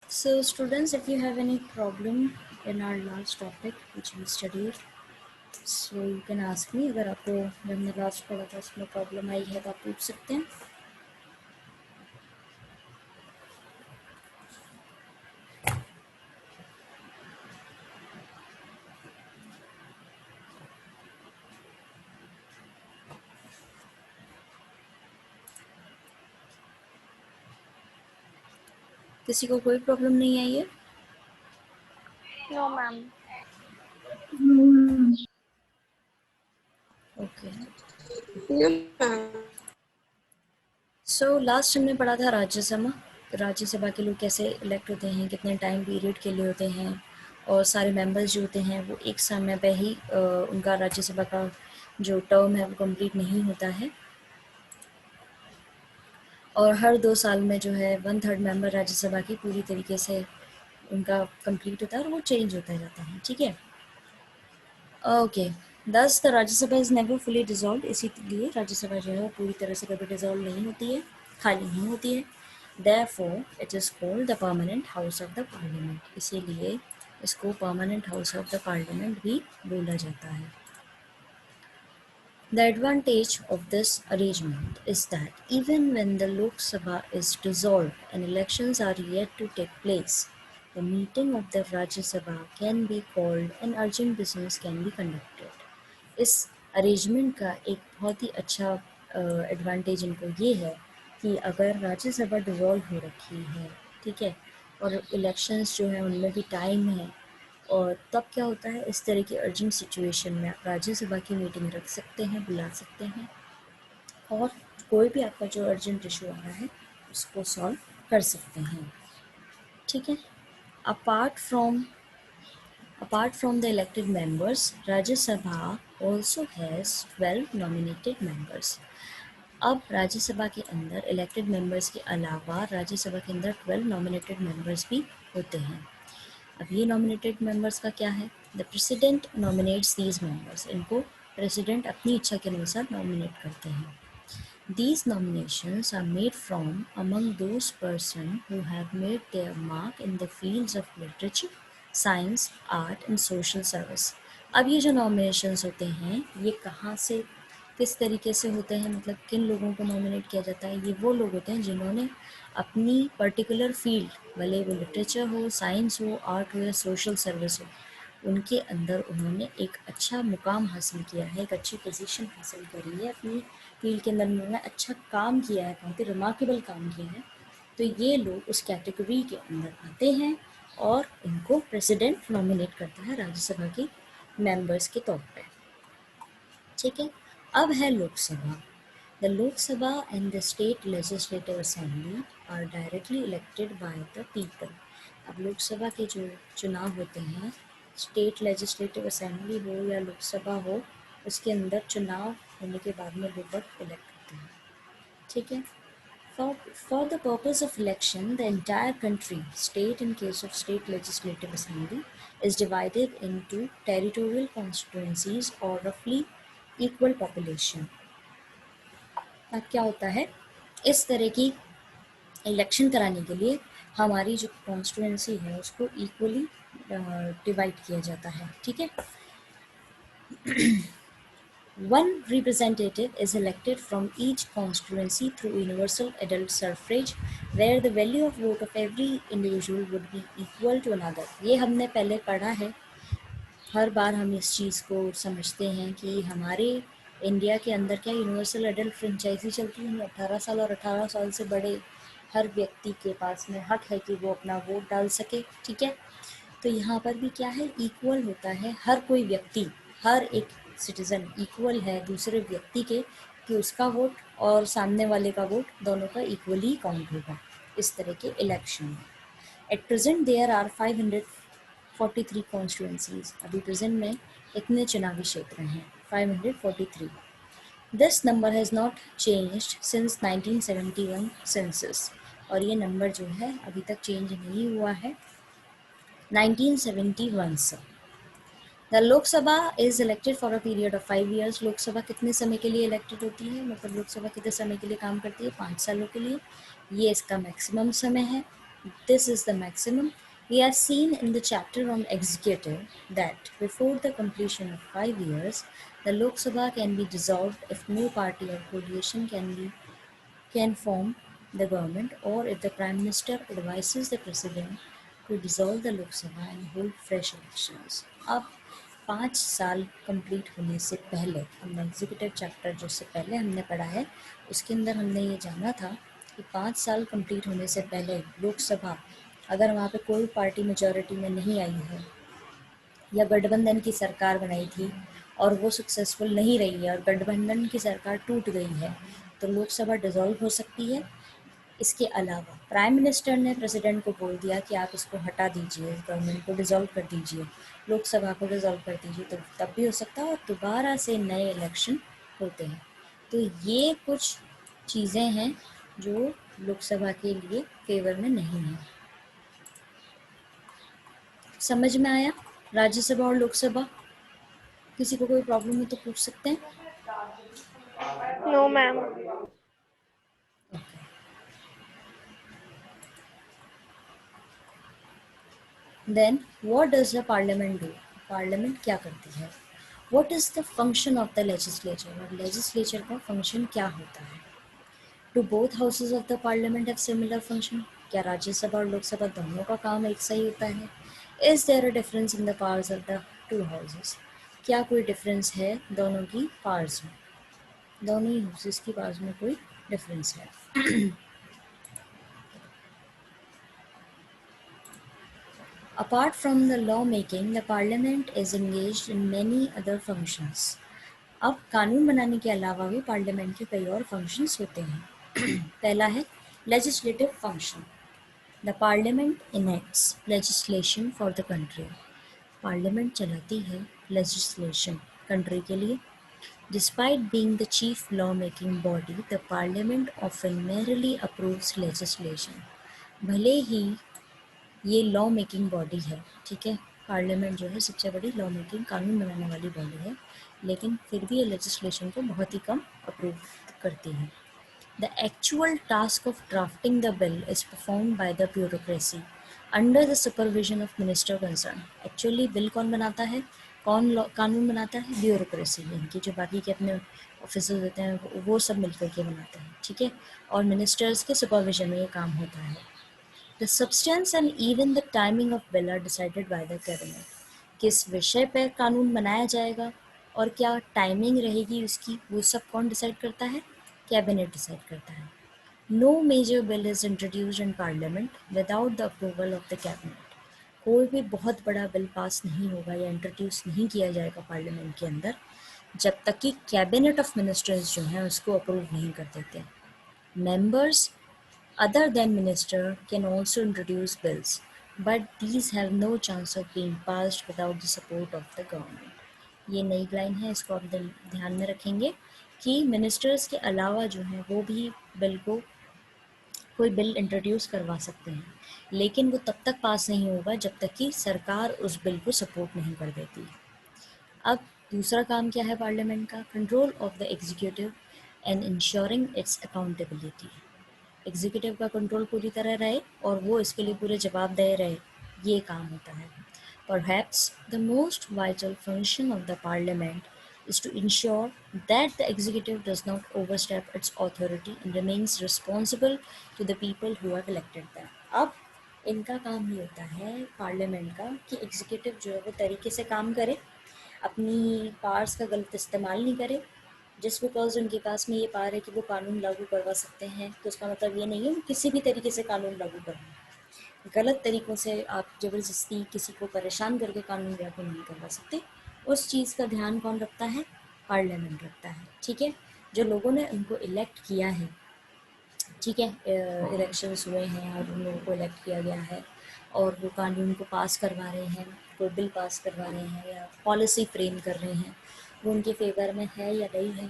So students, if you have any problem in our last topic which we studied, so you can ask me. अगर आपको जब हमने last पढ़ा था उसमें प्रॉब्लम आई है तो आप पूछ सकते हैं. किसी को कोई प्रॉब्लम नहीं आई है? No, ma'am. Okay. No, ma'am. So last हमने पढ़ा था राज्यसभा. राज्यसभा के लोग कैसे इलेक्ट होते हैं, कितने टाइम पीरियड के लिए होते हैं, और सारे मेंबर्स जो होते हैं वो एक समय पे ही उनका राज्यसभा का जो टर्म है वो कंप्लीट नहीं होता है, और हर 2 साल में जो है 1/3 मेंबर राज्यसभा की पूरी तरीके से उनका कंप्लीट होता है और वो चेंज होता जाता है. ठीक है. ओके. दस the Rajya Sabha is never fully dissolve. इसीलिए राज्यसभा जो है वो पूरी तरह से कभी डिजॉल्व नहीं होती है, खाली नहीं होती है. Therefore it is called the permanent house of the parliament. इसीलिए इसको permanent house of the parliament भी बोला जाता है. The advantage of this arrangement is that even when the Lok Sabha is dissolved and elections are yet to take place, the meeting of the Rajya Sabha can be called and urgent business can be conducted. इस arrangement का एक बहुत ही अच्छा advantage इनको ये है कि अगर राज्यसभा डिज़ोल्व हो रखी है, ठीक है, और इलेक्शंस जो है उनमें भी टाइम है, और तब क्या होता है, इस तरह की अर्जेंट सिचुएशन में आप राज्यसभा की मीटिंग रख सकते हैं, बुला सकते हैं, और कोई भी आपका जो अर्जेंट इशू आ रहा है उसको सॉल्व कर सकते हैं. ठीक है. Apart from the elected members, Rajya Sabha also has 12 nominated members. अब राज्यसभा के अंदर इलेक्टेड मेंबर्स के अलावा राज्यसभा के अंदर 12 नॉमिनेटेड मेंबर्स भी होते हैं. अब ये नॉमिनेटेड मेंबर्स का क्या है? The president nominates these members. इनको प्रेसिडेंट अपनी इच्छा के अनुसार नॉमिनेट करते हैं. These nominations are made from among those persons who have made their mark in the fields of literature, science, art and social service. अब ये जो nominations होते हैं ये कहाँ से, किस तरीके से होते हैं, मतलब किन लोगों को नॉमिनेट किया जाता है? ये वो लोग होते हैं जिन्होंने अपनी पर्टिकुलर फील्ड, भले वो लिटरेचर हो, साइंस हो, आर्ट हो या सोशल सर्विस हो, उनके अंदर उन्होंने एक अच्छा मुकाम हासिल किया है, एक अच्छी पोजीशन हासिल करी है, अपनी फील्ड के अंदर उन्होंने अच्छा काम किया है, बहुत ही रिमार्केबल काम किया है. तो ये लोग उस कैटेगरी के अंदर आते हैं और इनको प्रेसिडेंट नॉमिनेट करता है राज्यसभा के मेंबर्स के तौर पे. ठीक है. अब है Lok Sabha. The Lok Sabha and the state legislative assembly are directly elected by the people. अब लोकसभा के जो चुनाव होते हैं, स्टेट लेजिस्लेटिव असेंबली हो या लोकसभा हो, उसके अंदर चुनाव होने के बाद में लोग इलेक्ट होते हैं. ठीक है. For the purpose of election, the entire country, state in case of state legislative assembly, is divided into territorial constituencies or roughly equal population. अब क्या होता है, इस तरह की इलेक्शन कराने के लिए हमारी जो कॉन्स्टिट्यूंसी है उसको इक्वली डिवाइड किया जाता है. ठीक है. One representative is elected from each constituency through universal adult suffrage, where the value of vote of every individual would be equal to another. ये हमने पहले पढ़ा है. हर बार हम इस चीज़ को समझते हैं कि हमारे इंडिया के अंदर क्या यूनिवर्सल एडल्ट फ्रेंचाइजी चलती है. 18 साल और 18 साल से बड़े हर व्यक्ति के पास में हक है कि वो अपना वोट डाल सके. ठीक है. तो यहाँ पर भी क्या है, इक्वल होता है. हर कोई व्यक्ति, हर एक सिटीज़न इक्वल है दूसरे व्यक्ति के, कि उसका वोट और सामने वाले का वोट दोनों का इक्वली काउंट होगा इस तरह के इलेक्शन में. At present there are 543 constituencies. अभी प्रेजेंट में इतने चुनावी क्षेत्र हैं, 543. This number has not changed since 1971 census. और ये नंबर जो है अभी तक चेंज नहीं हुआ है 1971 से. The Lok Sabha is elected for a period of 5 years. Lok Sabha कितने समय के लिए इलेक्टेड होती है, मतलब लोकसभा कितने समय के लिए काम करती है? 5 सालों के लिए. ये इसका मैक्सिमम समय है. This is the maximum. We have seen in the chapter on executive that before the completion of 5 years, the Lok Sabha can be dissolved if no party or coalition can form the government, or if the Prime Minister advises the President to dissolve the Lok Sabha and hold fresh elections. अब 5 साल complete होने से पहले हमने executive chapter जो से पहले हमने पढ़ा है उसके अंदर हमने ये जाना था कि 5 साल कंप्लीट होने से पहले लोकसभा अगर वहाँ पे कोई पार्टी मेजॉरिटी में नहीं आई है या गठबंधन की सरकार बनाई थी और वो सक्सेसफुल नहीं रही है और गठबंधन की सरकार टूट गई है तो लोकसभा डिसॉल्व हो सकती है। इसके अलावा प्राइम मिनिस्टर ने प्रेसिडेंट को बोल दिया कि आप इसको हटा दीजिए, गवर्नमेंट को डिसॉल्व कर दीजिए, लोकसभा को डिसॉल्व कर दीजिए, तो तब भी हो सकता है और दोबारा से नए इलेक्शन होते हैं। तो ये कुछ चीज़ें हैं जो लोकसभा के लिए फेवर में नहीं है। समझ में आया? राज्यसभा और लोकसभा किसी को कोई प्रॉब्लम है तो पूछ सकते हैं। No, ma'am. Then what does the parliament do? Parliament क्या करती है? What is the function of the legislature? और legislature का function क्या होता है? Do both houses of the parliament have similar function? क्या राज्यसभा और लोकसभा दोनों का काम एक सा ही होता है? Is there a difference in the powers of the two houses? क्या कोई difference है दोनों की powers में? दोनों ही houses की powers में कोई difference है? Apart from the law making, the parliament is engaged in many other functions. अब कानून बनाने के अलावा भी पार्लियामेंट के कई और फंक्शंस होते हैं। पहला है legislative function. The parliament enacts legislation for the country. Parliament चलाती है लेजिस्लेशन कंट्री के लिए। Despite being the chief law-making body, the parliament often merely approves legislation. भले ही ये लॉ मेकिंग बॉडी है, ठीक है, पार्लियामेंट जो है सबसे बड़ी लॉ मेकिंग कानून बनाने वाली बॉडी है, लेकिन फिर भी ये लेजिस्लेशन को बहुत ही कम अप्रूव करती है। The actual task of drafting the bill is perform by the bureaucracy under the supervision of minister concern. Actually bill कौन बनाता है, कौन कानून बनाता है? ब्यूरोक्रेसी, इनकी जो बाकी के अपने ऑफिसर्स होते हैं वो सब मिलकर के बनाते हैं, ठीक है, और मिनिस्टर्स के सुपरविजन में ये काम होता है। The substance and even the timing of bill are decided by the cabinet. किस विषय पर कानून बनाया जाएगा और क्या टाइमिंग रहेगी उसकी, वो सब कौन डिसाइड करता है? कैबिनेट डिसाइड करता है। No major bill is introduced in parliament without the approval of the cabinet. कोई भी बहुत बड़ा बिल पास नहीं होगा या इंट्रोड्यूस नहीं किया जाएगा पार्लियामेंट के अंदर जब तक कि कैबिनेट ऑफ मिनिस्टर्स जो हैं उसको अप्रूव नहीं कर देते। Members other than minister can also introduce bills, but these have no chance of being passed without the support of the government. ये नई लाइन है, इसको आप ध्यान में रखेंगे कि मिनिस्टर्स के अलावा जो है वो भी बिल को कोई बिल इंट्रोड्यूस करवा सकते हैं, लेकिन वो तब तक पास नहीं होगा जब तक कि सरकार उस बिल को सपोर्ट नहीं कर देती। अब दूसरा काम क्या है पार्लियामेंट का? Control of the executive and ensuring its accountability. Executive का कंट्रोल पूरी तरह रहे और वो इसके लिए पूरे जवाबदेह रहे, ये काम होता है। Perhaps the most vital function of the parliament is to ensure that the executive does not overstep its authority and remains responsible to the people who have elected them. अब इनका काम ये होता है पार्लियामेंट का कि एग्जीक्यूटिव जो है वो तरीके से काम करे, अपनी पावर्स का गलत इस्तेमाल नहीं करे। जस्ट बिकॉज उनके पास में ये पावर है कि वो कानून लागू करवा सकते हैं तो उसका मतलब ये नहीं है वो किसी भी तरीके से कानून लागू करना। गलत तरीक़ों से आप ज़बरदस्ती किसी को परेशान करके कानून लागू नहीं करवा सकते। उस चीज़ का ध्यान कौन रखता है? पार्लियामेंट रखता है, ठीक है, जो लोगों ने उनको इलेक्ट किया है, ठीक है, इलेक्शंस हुए हैं और उन लोगों को इलेक्ट किया गया है और वो कानून को पास करवा रहे हैं, कोई बिल पास करवा रहे हैं या पॉलिसी फ्रेम कर रहे हैं, वो उनके फेवर में है या नहीं है,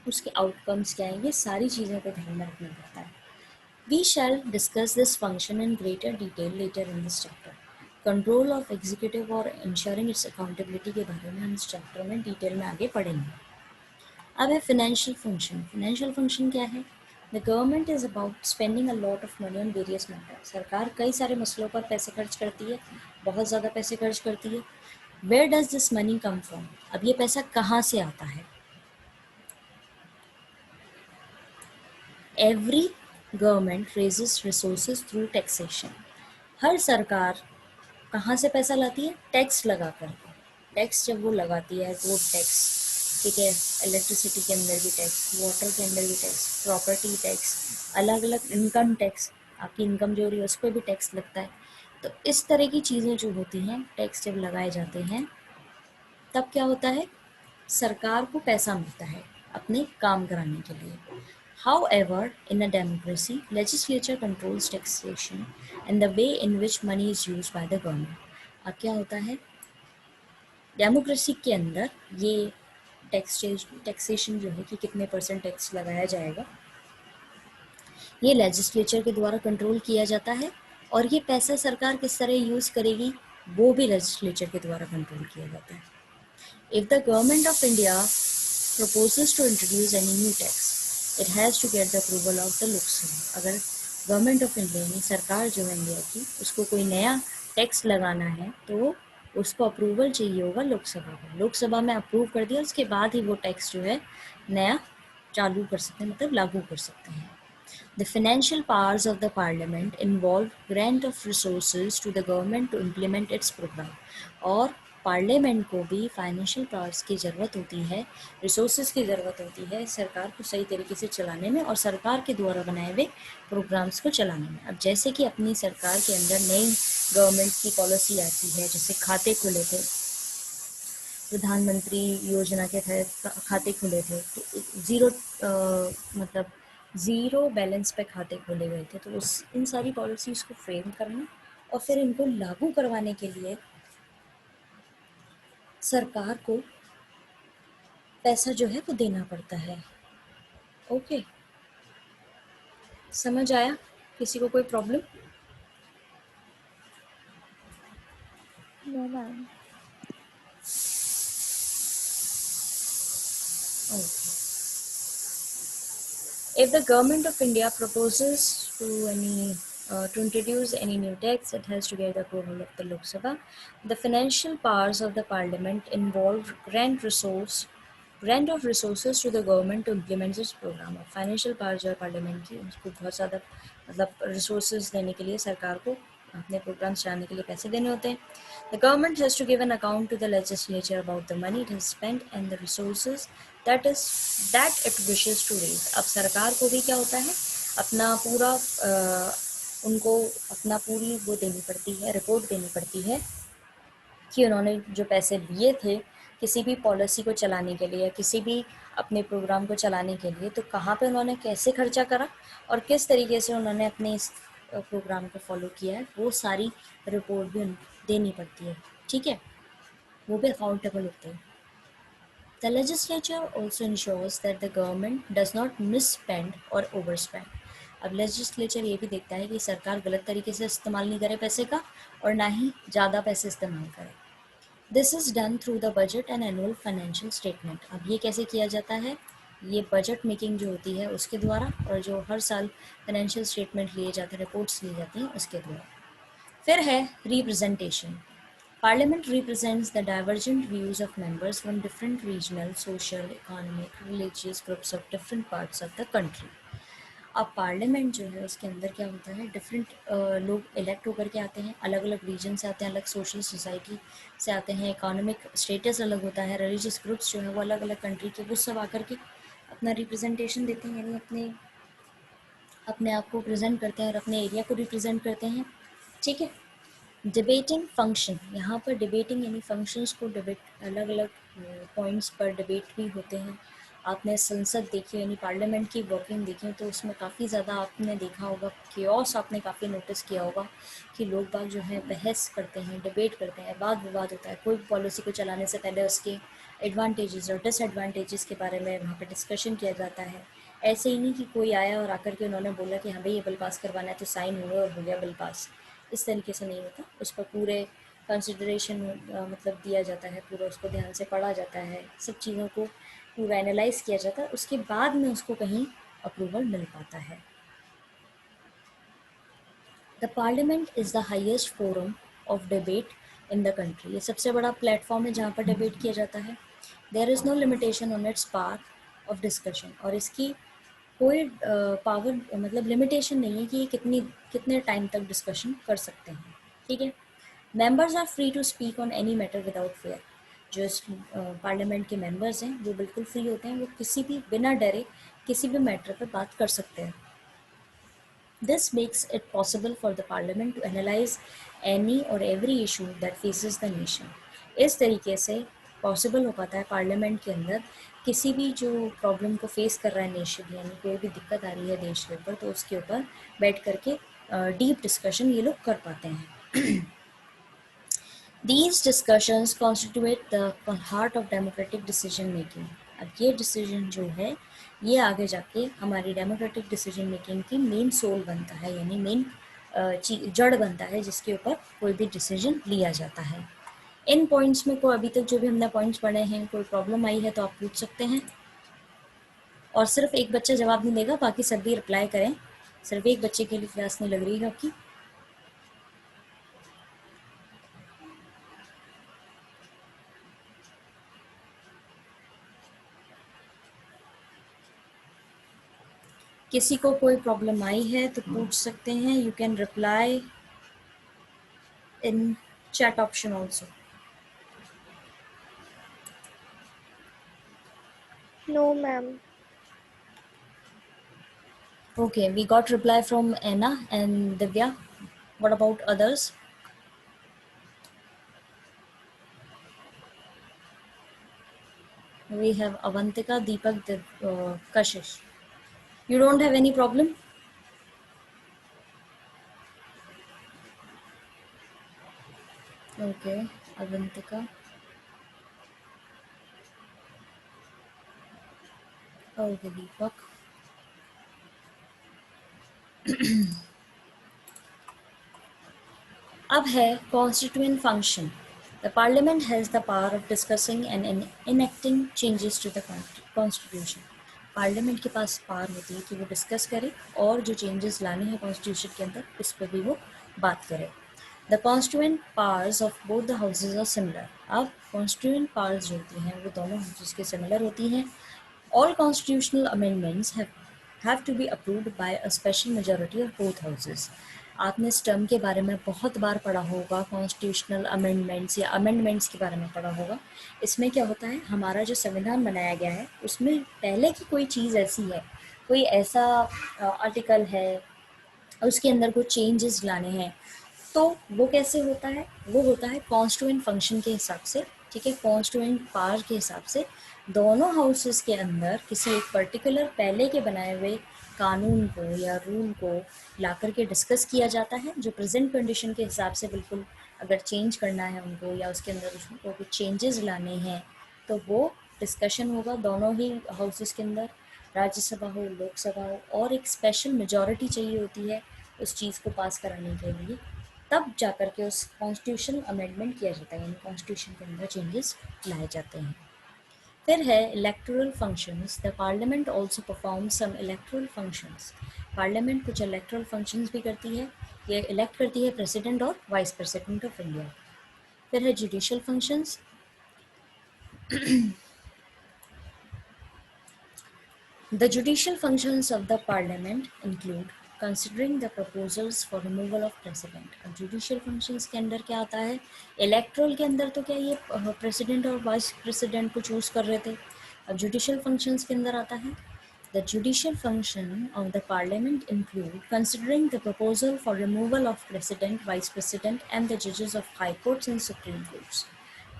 उसके आउटकम्स क्या हैं, ये सारी चीज़ों को ध्यान में रखना पड़ता है। We shall discuss this function in greater detail later in this chapter. Control of executive और इंश्योरिंग इट्स अकाउंटेबिलिटी के बारे में हम इस चैप्टर में डिटेल में आगे पढ़ेंगे। अब है फिनेंशियल फंक्शन। फिनेंशियल फंक्शन क्या है? The government is about spending a lot of money on various matter. सरकार कई सारे मसलों पर पैसे खर्च करती है, बहुत ज़्यादा पैसे खर्च करती है। Where does this money come from? अब ये पैसा कहाँ से आता है? Every government raises resources through taxation. हर सरकार कहाँ से पैसा लाती है? टैक्स लगा कर। टैक्स जब वो लगाती है, रोड टैक्स, ठीक है, इलेक्ट्रिसिटी के अंदर भी टैक्स, वाटर के अंदर भी टैक्स, प्रॉपर्टी टैक्स, अलग अलग इनकम टैक्स, आपकी इनकम जो हो रही है उस पर भी टैक्स लगता है। तो इस तरह की चीज़ें जो होती हैं, टैक्स जब लगाए जाते हैं तब क्या होता है? सरकार को पैसा मिलता है अपने काम कराने के लिए। However, in a democracy, legislature controls taxation and the way in which money is used by the government. अब क्या होता है? डेमोक्रेसी के अंदर ये टैक्सेशन जो है कि कितने % टैक्स लगाया जाएगा, ये लेजिस्लेचर के द्वारा कंट्रोल किया जाता है, और ये पैसा सरकार किस तरह यूज़ करेगी वो भी लेजिस्लेचर के द्वारा कंट्रोल किया जाता है। If the government of India proposes to introduce any new tax, it has to get the approval of the Lok Sabha. अगर गवर्नमेंट ऑफ इंडिया यानी सरकार जो है इंडिया की, उसको कोई नया टैक्स लगाना है तो उसको अप्रूवल चाहिए होगा लोकसभा को। लोकसभा में अप्रूव कर दिया, उसके बाद ही वो टैक्स जो है नया चालू कर सकते हैं, मतलब लागू कर सकते हैं। The financial powers of the parliament involve grant of resources to the government to implement its program. और पार्लियामेंट को भी फाइनेंशियल पावर्स की ज़रूरत होती है, रिसोर्सेज की ज़रूरत होती है सरकार को सही तरीके से चलाने में और सरकार के द्वारा बनाए हुए प्रोग्राम्स को चलाने में। अब जैसे कि अपनी सरकार के अंदर नई गवर्नमेंट की पॉलिसी आती है, जैसे खाते खुले थे, प्रधानमंत्री योजना के तहत खाते खुले थे, तो मतलब ज़ीरो बैलेंस पे खाते खोले गए थे, तो उस इन सारी पॉलिसीज़ को फ्रेम करना और फिर इनको लागू करवाने के लिए सरकार को पैसा जो है वो देना पड़ता है। ओके, समझ आया? किसी को कोई problem? No, ma'am. Okay. If the government of India proposes to introduce any new tax, it has to get the approval of the Lok Sabha. The financial powers of the Parliament involve grant of resources to the government to implement this program. Financial powers जो है Parliament की, उसको बहुत ज़्यादा मतलब resources देने के लिए सरकार को अपने programs चलाने के लिए पैसे देने होते हैं. The government has to give an account to the legislature about the money it has spent and the resources that it wishes to raise. अब सरकार को भी क्या होता है, अपना पूरा उनको अपना पूरी वो देनी पड़ती है, रिपोर्ट देनी पड़ती है कि उन्होंने जो पैसे लिए थे किसी भी पॉलिसी को चलाने के लिए या किसी भी अपने प्रोग्राम को चलाने के लिए, तो कहाँ पे उन्होंने कैसे खर्चा करा और किस तरीके से उन्होंने अपने इस प्रोग्राम को फॉलो किया है, वो सारी रिपोर्ट भी देनी पड़ती है, ठीक है, वो भी अकाउंटेबल होते हैं. The legislature also ensures that the government does not misspend or overspend. अब लेजिस्लेचर ये भी देखता है कि सरकार गलत तरीके से इस्तेमाल नहीं करे पैसे का और ना ही ज़्यादा पैसे इस्तेमाल करे. This is done through the budget and annual financial statement. अब ये कैसे किया जाता है? ये बजट मेकिंग जो होती है उसके द्वारा और जो हर साल फाइनेंशियल स्टेटमेंट लिए जाते हैं, रिपोर्ट्स ली जाती हैं, उसके द्वारा. फिर है representation. Parliament represents the divergent views of members from different regional, social, economic, religious groups of different parts of the country. अब पार्लियामेंट जो है उसके अंदर क्या होता है, डिफरेंट लोग इलेक्ट होकर के आते हैं, अलग अलग रीजन से आते हैं, अलग सोशल सोसाइटी से आते हैं, इकोनॉमिक स्टेटस अलग होता है, रिलीजियस ग्रुप्स जो है वो अलग अलग कंट्री के, वो सब आकर के अपना रिप्रेजेंटेशन देते हैं, यानी अपने आप को प्रेजेंट करते हैं और अपने एरिया को रिप्रेजेंट करते हैं, ठीक है. डिबेटिंग फंक्शन, यहाँ पर डिबेटिंग यानी फंक्शंस को डिबेट अलग अलग पॉइंट्स पर डिबेट भी होते हैं. आपने संसद देखी यानी पार्लियामेंट की वर्किंग देखी तो उसमें काफ़ी ज़्यादा आपने देखा होगा, केओस आपने काफ़ी नोटिस किया होगा कि लोग बाग जो है बहस करते हैं, डिबेट करते हैं, वाद विवाद होता है. कोई पॉलिसी को चलाने से पहले उसके एडवांटेजेस और डिसएडवांटेजेस के बारे में वहाँ पर डिस्कशन किया जाता है. ऐसे ही नहीं कि कोई आया और आकर के उन्होंने बोला कि हाँ भाई ये बिल पास करवाना है तो साइन हुए और हो गया बिल पास. इस तरीके से नहीं होता, उस पर पूरे कंसिडरेशन मतलब दिया जाता है, पूरा उसको ध्यान से पढ़ा जाता है, सब चीज़ों को पूरा एनालाइज किया जाता है, उसके बाद में उसको कहीं अप्रूवल मिल पाता है। The parliament is the highest forum of debate in the country. ये सबसे बड़ा प्लेटफॉर्म है जहाँ पर डिबेट किया जाता है। There is no limitation on its power of discussion, और इसकी कोई पावर मतलब लिमिटेशन नहीं है कि ये कितने टाइम तक डिस्कशन कर सकते हैं। ठीक है। Members are free to speak on any matter without fear. जो इस पार्लियामेंट के मेंबर्स हैं वो बिल्कुल फ्री होते हैं, वो किसी भी बिना डरे किसी भी मैटर पर बात कर सकते हैं। This makes it possible for the parliament to analyze any or every issue that faces the nation. इस तरीके से पॉसिबल हो पाता है पार्लियामेंट के अंदर किसी भी जो प्रॉब्लम को फेस कर रहा है नेशन, यानी कोई भी दिक्कत आ रही है देश के ऊपर, तो उसके ऊपर बैठ करके डीप डिस्कशन ये लोग कर पाते हैं। These discussions constitute the heart of democratic decision making. अब ये डिसीजन जो है ये आगे जाके हमारी डेमोक्रेटिक डिसीजन मेकिंग की मेन सोल बनता है, यानी मेन जड़ बनता है जिसके ऊपर कोई भी डिसीजन लिया जाता है। इन पॉइंट्स में कोई अभी तक जो भी हमने पॉइंट्स पढ़े हैं कोई प्रॉब्लम आई है तो आप पूछ सकते हैं, और सिर्फ एक बच्चा जवाब नहीं देगा, बाकी सब भी रिप्लाई करें। सिर्फ एक बच्चे के लिए क्लास नहीं लग रही है आपकी। किसी को कोई प्रॉब्लम आई है तो पूछ सकते हैं। You can reply in chat option also. No, ma'am. Okay, we got reply from Anna and Divya. What about others? We have Avantika, Deepak, Kashish. You don't have any problem? Okay, Avantika. Okay, Deepak. अब है constituent function. The parliament has the power of discussing and enacting changes to the constitution. Parliament के पास power होती है कि वो discuss करे और जो चेंजेस लाने हैं कॉन्स्टिट्यूशन के अंदर उस पर भी वो बात करे। The constituent powers of both the houses are similar. अब कॉन्स्टिट्यूएंट पावर्स जो होती हैं वो दोनों हाउसेज के सिमिलर होती हैं। All constitutional amendments have to be approved by a special majority of both houses. आपने इस टर्म के बारे में बहुत बार पढ़ा होगा, कॉन्स्टिट्यूशनल अमेंडमेंट्स या अमेंडमेंट्स के बारे में पढ़ा होगा। इसमें क्या होता है, हमारा जो संविधान बनाया गया है उसमें पहले की कोई चीज़ ऐसी है, कोई ऐसा आर्टिकल है, उसके अंदर कुछ चेंजेस लाने हैं, तो वो कैसे होता है, वो होता है कॉन्स्टिट्यूएंट फंक्शन के हिसाब से। ठीक है, कॉन्स्टिट्यूएंट पावर के हिसाब से दोनों हाउसेस के अंदर किसी एक पर्टिकुलर पहले के बनाए हुए कानून को या रूल को ला करके डिस्कस किया जाता है, जो प्रेजेंट कंडीशन के हिसाब से बिल्कुल अगर चेंज करना है उनको या उसके अंदर उसको कुछ चेंजेस लाने हैं तो वो डिस्कशन होगा दोनों ही हाउसेस के अंदर, राज्यसभा हो लोकसभा हो, और एक स्पेशल मेजॉरिटी चाहिए होती है उस चीज़ को पास कराने के लिए। तब जाकर के उस कॉन्स्टिट्यूशनल अमेंडमेंट किया जाता है, यानी कॉन्स्टिट्यूशन के अंदर चेंजेस लाए जाते हैं। फिर है electoral functions. The parliament also perform some electoral functions. Parliament कुछ इलेक्टोरल फंक्शंस भी करती है, ये इलेक्ट करती है प्रेसिडेंट और वाइस प्रेसिडेंट ऑफ इंडिया। फिर है judicial functions. The judicial functions of the parliament include considering the proposals for removal of president. अब judicial functions के अंदर क्या आता है, electoral के अंदर तो क्या ये president और vice president को choose कर रहे थे, अब judicial functions के अंदर आता है the judicial function of the parliament include considering the proposal for removal of president, vice president and the judges of high courts and supreme courts.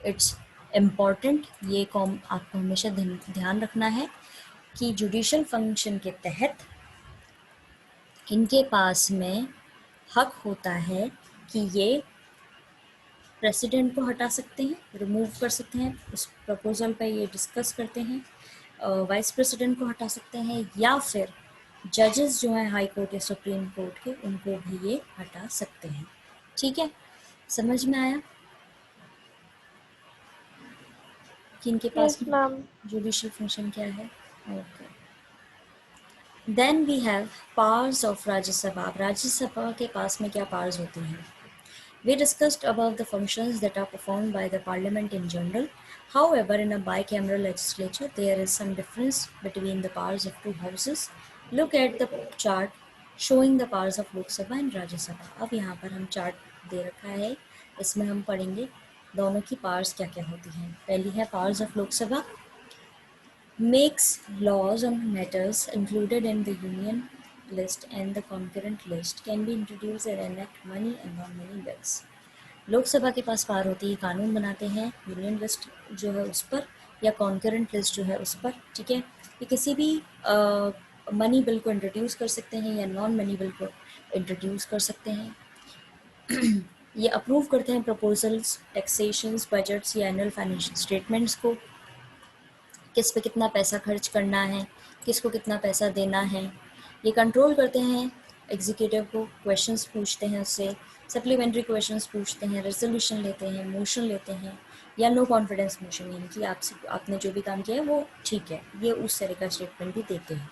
It's important, ये आपको हमेशा ध्यान रखना है कि जुडिशल फंक्शन के तहत इनके पास में हक होता है कि ये प्रेसिडेंट को हटा सकते हैं, रिमूव कर सकते हैं, उस प्रपोजल पे ये डिस्कस करते हैं, वाइस प्रेसिडेंट को हटा सकते हैं, या फिर जजेस जो हैं हाई कोर्ट या सुप्रीम कोर्ट के उनको भी ये हटा सकते हैं। ठीक है, समझ में आया कि इनके पास Yes, ma'am. जुडिशल फंक्शन क्या है? Okay. Then we have powers of Rajya Sabha. अब राज्यसभा के पास में क्या पावर्स होती हैं? We discussed above the functions that are performed by the parliament in general. However, in a bicameral legislature, there is some difference between the powers of two houses. Look at the chart showing the powers of Lok Sabha and Rajya Sabha. अब यहाँ पर हम chart दे रखा है, इसमें हम पढ़ेंगे दोनों की पावर्स क्या क्या होती हैं। पहली है पावर्स ऑफ लोक सभा, makes laws on matters included in the union list and the concurrent list, can be introduced and enact money and non-money bills. Lok Sabha के पास पावर होती है, कानून बनाते हैं यूनियन लिस्ट जो है उस पर या कॉन्करेंट लिस्ट जो है उस पर, ठीक है। ये किसी भी मनी बिल को इंट्रोड्यूस कर सकते हैं या नॉन मनी बिल को इंट्रोड्यूस कर सकते हैं। ये अप्रूव करते हैं प्रपोजल्स, टैक्सेशंस, बजट्स या एनुअल फाइनेंशियल स्टेटमेंट्स को, किस पे कितना पैसा खर्च करना है, किसको कितना पैसा देना है। ये कंट्रोल करते हैं एग्जीक्यूटिव को, क्वेश्चंस पूछते हैं उससे, सप्लीमेंट्री क्वेश्चंस पूछते हैं, रेजोल्यूशन लेते हैं, मोशन लेते हैं या नो कॉन्फिडेंस मोशन, यानी कि आपने जो भी काम किया है वो ठीक है, ये उस तरह का स्टेटमेंट भी देते हैं,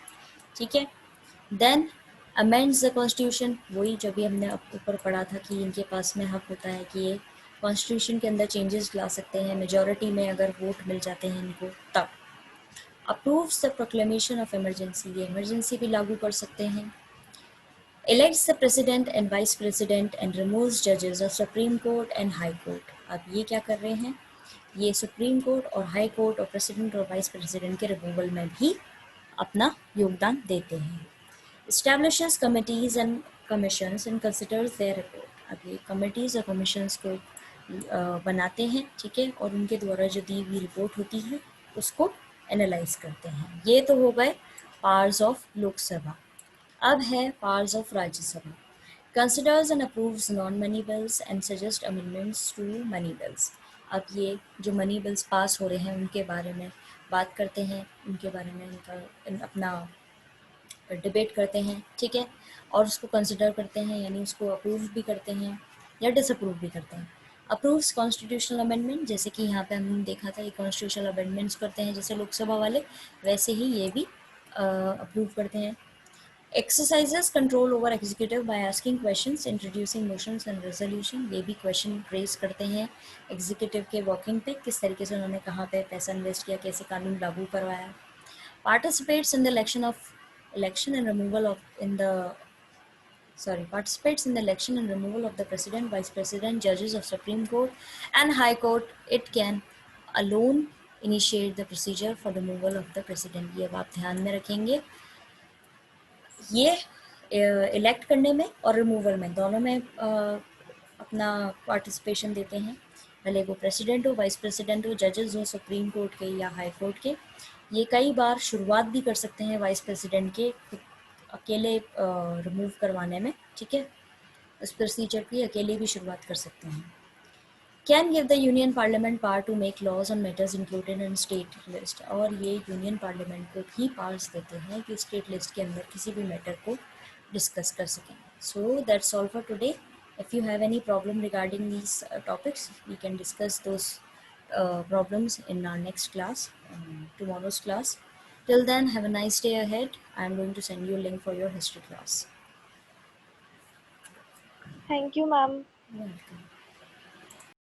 ठीक है। देन अमेंड्स द कॉन्स्टिट्यूशन, वही जब भी हमने ऊपर पढ़ा था कि इनके पास में हक होता है कि ये कॉन्स्टिट्यूशन के अंदर चेंजेस ला सकते हैं, मेजॉरिटी में अगर वोट मिल जाते हैं इनको तब। Approves the proclamation of emergency, ये इमरजेंसी भी लागू कर सकते हैं। Elects the president and vice president and removes judges of Supreme Court and High Court. अब ये क्या कर रहे हैं? ये सुप्रीम कोर्ट और हाई कोर्ट और प्रेसिडेंट और वाइस प्रेसिडेंट के रिमूवल में भी अपना योगदान देते हैं। Establishes committees and commissions and considers their report. अब ये कमिटीज़ और कमीशंस को बनाते हैं, ठीक है, और उनके द्वारा जो दी हुई रिपोर्ट होती है उसको एनालाइज करते हैं। ये तो हो गए पावर्स ऑफ लोकसभा। अब है powers of Rajya Sabha. Considers and approves non money bills and suggest amendments to money bills. अब ये जो मनी बिल्स पास हो रहे हैं उनके बारे में बात करते हैं, उनके बारे में अपना डिबेट करते हैं, ठीक है, और उसको कंसिडर करते हैं, यानी उसको अप्रूव भी करते हैं या डिसअप्रूव भी करते हैं। अप्रूव्स कॉन्स्टिट्यूशनल अमेंडमेंट, जैसे कि यहाँ पे हमने देखा था ये कॉन्स्टिट्यूशनल अमेंडमेंट्स करते हैं जैसे लोकसभा वाले, वैसे ही ये भी अप्रूव करते हैं। Exercises control over executive by asking questions, introducing motions and resolution, ये भी क्वेश्चन रेज करते हैं एग्जीक्यूटिव के वर्किंग पे, किस तरीके से उन्होंने कहाँ पे पैसा इन्वेस्ट किया, कैसे कानून लागू करवाया। Participates in the election and removal of participates in the election and removal of the president, vice president, judges of Supreme Court and High Court. It can alone initiate the procedure for removal of the president. ये आप ध्यान में रखेंगे। ये elect करने में और removal में दोनों में अपना पार्टिसिपेशन देते हैं, भले वो प्रेसिडेंट हो, वाइस प्रेसिडेंट हो, जजेस हो सुप्रीम कोर्ट के या हाई कोर्ट के। ये कई बार शुरुआत भी कर सकते हैं वाइस प्रेसिडेंट के अकेले रिमूव करवाने में, ठीक है, उस प्रोसीजर की अकेले भी शुरुआत कर सकते हैं। Can give the union parliament power to make laws on matters included in state list, और ये यूनियन पार्लियामेंट को भी पावर्स देते हैं कि स्टेट लिस्ट के अंदर किसी भी मैटर को डिस्कस कर सकें। So that's all for today. If you have any problem regarding these topics, we can discuss those problems in our next class, tomorrow's class. Till then, have a nice day ahead. I'm going to send you a link for your history class. Thank you, ma'am. You're welcome.